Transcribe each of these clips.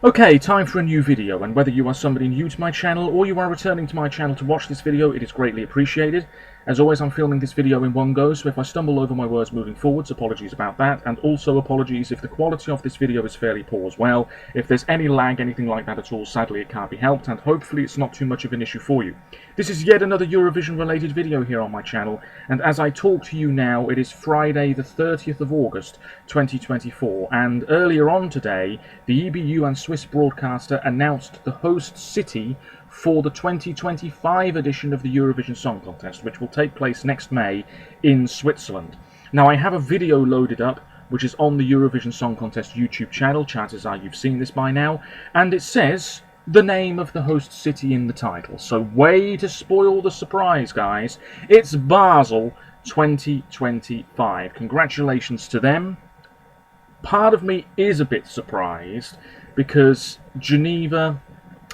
Okay, time for a new video, and whether you are somebody new to my channel or you are returning to my channel to watch this video, it is greatly appreciated. As always, I'm filming this video in one go, so if I stumble over my words moving forwards, apologies about that, and also apologies if the quality of this video is fairly poor as well. If there's any lag, anything like that at all, sadly it can't be helped, and hopefully it's not too much of an issue for you. This is yet another Eurovision related video here on my channel, and as I talk to you now, it is Friday the 30th of August 2024, and earlier on today, the EBU and Swiss broadcaster announced the host city for the 2025 edition of the Eurovision Song Contest, which will take place next May in Switzerland. Now, I have a video loaded up which is on the Eurovision Song Contest YouTube channel. Chances are you've seen this by now, and it says the name of the host city in the title. So way to spoil the surprise, guys. It's Basel 2025. Congratulations to them. Part of me is a bit surprised because Geneva,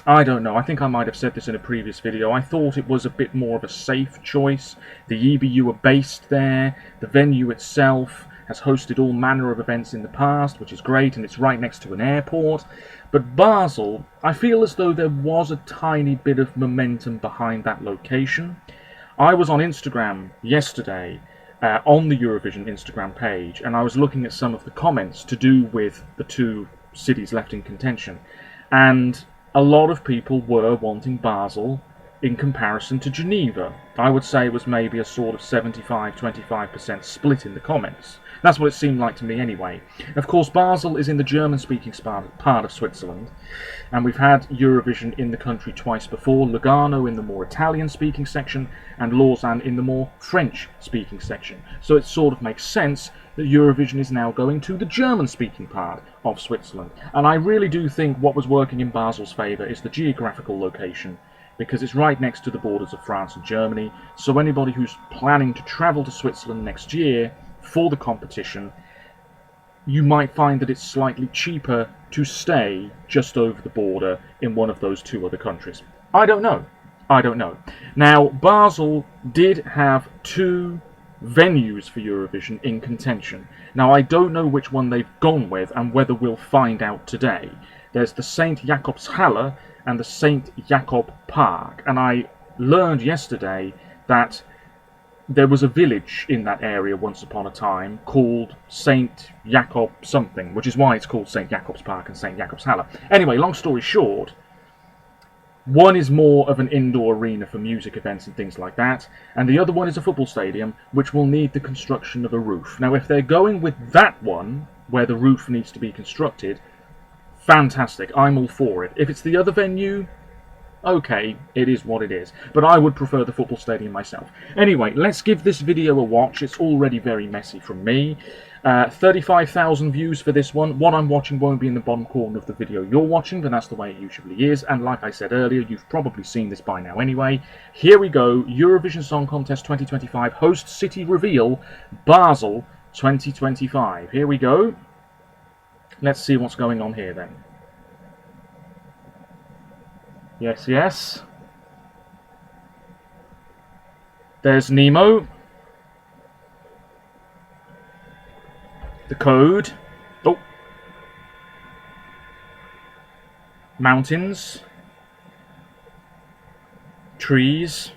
I don't know, I think I might have said this in a previous video, I thought it was a bit more of a safe choice. The EBU are based there, the venue itself has hosted all manner of events in the past, which is great, and it's right next to an airport. But Basel, I feel as though there was a tiny bit of momentum behind that location. I was on Instagram yesterday, on the Eurovision Instagram page, and I was looking at some of the comments to do with the two cities left in contention, and a lot of people were wanting Basel in comparison to Geneva. I would say it was maybe a sort of 75-25% split in the comments. That's what it seemed like to me anyway. Of course, Basel is in the German-speaking part of Switzerland, and we've had Eurovision in the country twice before, Lugano in the more Italian-speaking section, and Lausanne in the more French-speaking section. So it sort of makes sense that Eurovision is now going to the German-speaking part of Switzerland. And I really do think what was working in Basel's favour is the geographical location, because it's right next to the borders of France and Germany, so anybody who's planning to travel to Switzerland next year for the competition, you might find that it's slightly cheaper to stay just over the border in one of those two other countries. I don't know. I don't know. Now, Basel did have two venues for Eurovision in contention. Now, I don't know which one they've gone with and whether we'll find out today. There's the St. Jakobshalle and the St. Jakob Park, and I learned yesterday that there was a village in that area once upon a time called St. Jakob something, which is why it's called St. Jakob's Park and St. Jakobshalle. Anyway, long story short, one is more of an indoor arena for music events and things like that, and the other one is a football stadium, which will need the construction of a roof. Now, if they're going with that one, where the roof needs to be constructed, fantastic, I'm all for it. If it's the other venue, okay, it is what it is. But I would prefer the football stadium myself. Anyway, let's give this video a watch. It's already very messy from me. 35,000 views for this one. What I'm watching won't be in the bottom corner of the video you're watching, but that's the way it usually is. And like I said earlier, you've probably seen this by now anyway. Here we go. Eurovision Song Contest 2025 host city reveal, Basel 2025. Here we go. Let's see what's going on here then. Yes, yes. There's Nemo. The code. Oh. Mountains. Trees.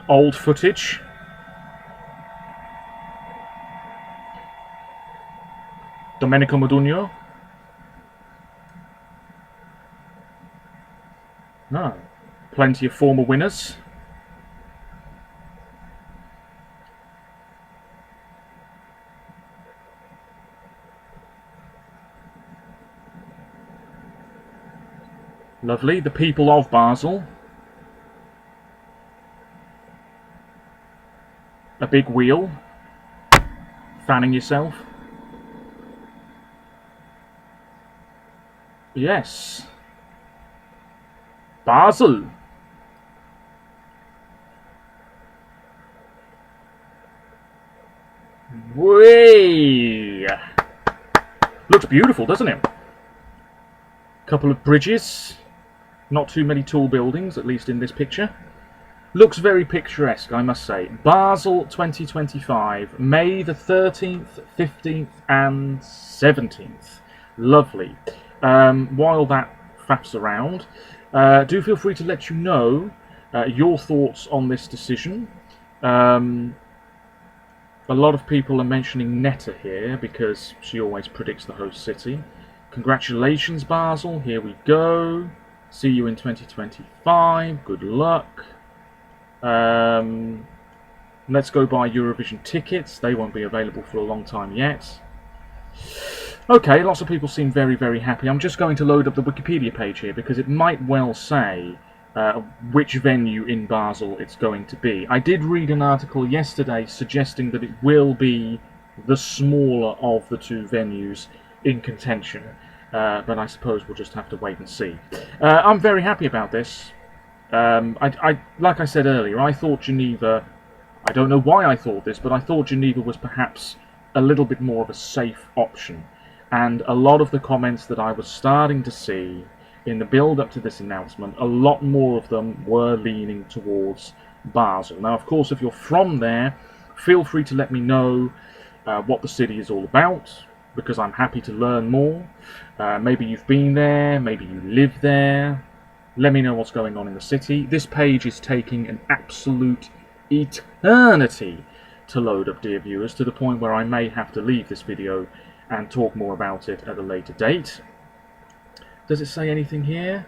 Old footage. Domenico Modugno. No. Plenty of former winners. Lovely. The people of Basel. A big wheel. Fanning yourself. Yes. Basel. Way. Looks beautiful, doesn't it? Couple of bridges. Not too many tall buildings, at least in this picture. Looks very picturesque, I must say. Basel 2025, May the 13th, 15th and 17th. Lovely. While that faffs around, do feel free to let you know your thoughts on this decision. A lot of people are mentioning Netta here because she always predicts the host city. Congratulations, Basel. Here we go. See you in 2025. Good luck. Let's go buy Eurovision tickets. They won't be available for a long time yet. Okay, lots of people seem very, very happy. I'm just going to load up the Wikipedia page here because it might well say which venue in Basel it's going to be. I did read an article yesterday suggesting that it will be the smaller of the two venues in contention, but I suppose we'll just have to wait and see. I'm very happy about this. Like I said earlier, I thought Geneva, I don't know why I thought this, but I thought Geneva was perhaps a little bit more of a safe option. And a lot of the comments that I was starting to see in the build-up to this announcement, a lot more of them were leaning towards Basel. Now, of course, if you're from there, feel free to let me know what the city is all about, because I'm happy to learn more. Maybe you've been there, maybe you live there. Let me know what's going on in the city. This page is taking an absolute eternity to load up, dear viewers, to the point where I may have to leave this video and talk more about it at a later date. Does it say anything here?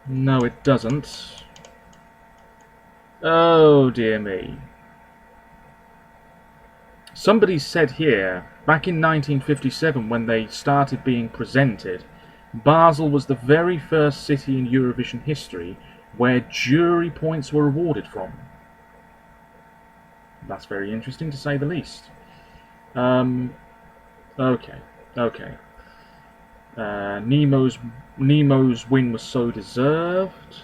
No, it doesn't. Oh, dear me. Somebody said here, back in 1957 when they started being presented, Basel was the very first city in Eurovision history where jury points were awarded from. That's very interesting to say the least. Okay. Nemo's win was so deserved.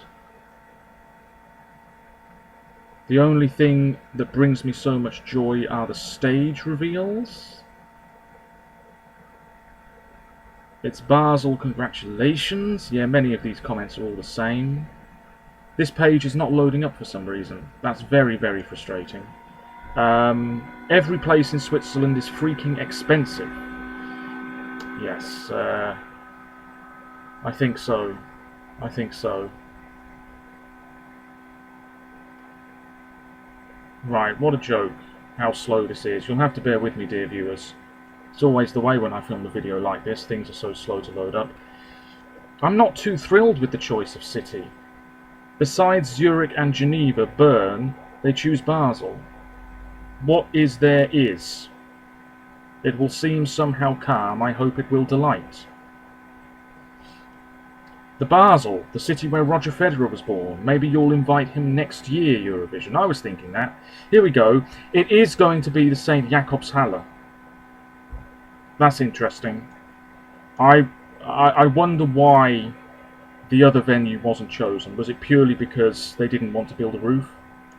The only thing that brings me so much joy are the stage reveals. It's Basel, congratulations. Yeah, many of these comments are all the same. This page is not loading up for some reason. That's very, very frustrating. Every place in Switzerland is freaking expensive. Yes, I think so. I think so. Right, what a joke. How slow this is. You'll have to bear with me, dear viewers. It's always the way when I film a video like this. Things are so slow to load up. I'm not too thrilled with the choice of city. Besides Zurich and Geneva, Bern, they choose Basel. What is there is. It will seem somehow calm. I hope it will delight. The Basel, the city where Roger Federer was born. Maybe you'll invite him next year, Eurovision. I was thinking that. Here we go. It is going to be the St. Jakobshalle. That's interesting. I wonder why the other venue wasn't chosen. Was it purely because they didn't want to build a roof?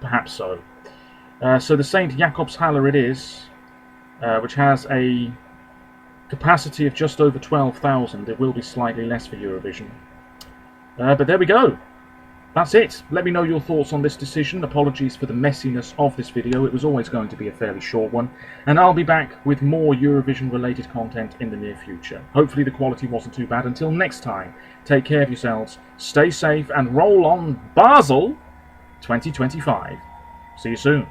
Perhaps so. So the St. Jakobshalle it is, which has a capacity of just over 12,000. It will be slightly less for Eurovision. But there we go. That's it. Let me know your thoughts on this decision. Apologies for the messiness of this video. It was always going to be a fairly short one. And I'll be back with more Eurovision related content in the near future. Hopefully the quality wasn't too bad. Until next time, take care of yourselves, stay safe, and roll on Basel 2025. See you soon.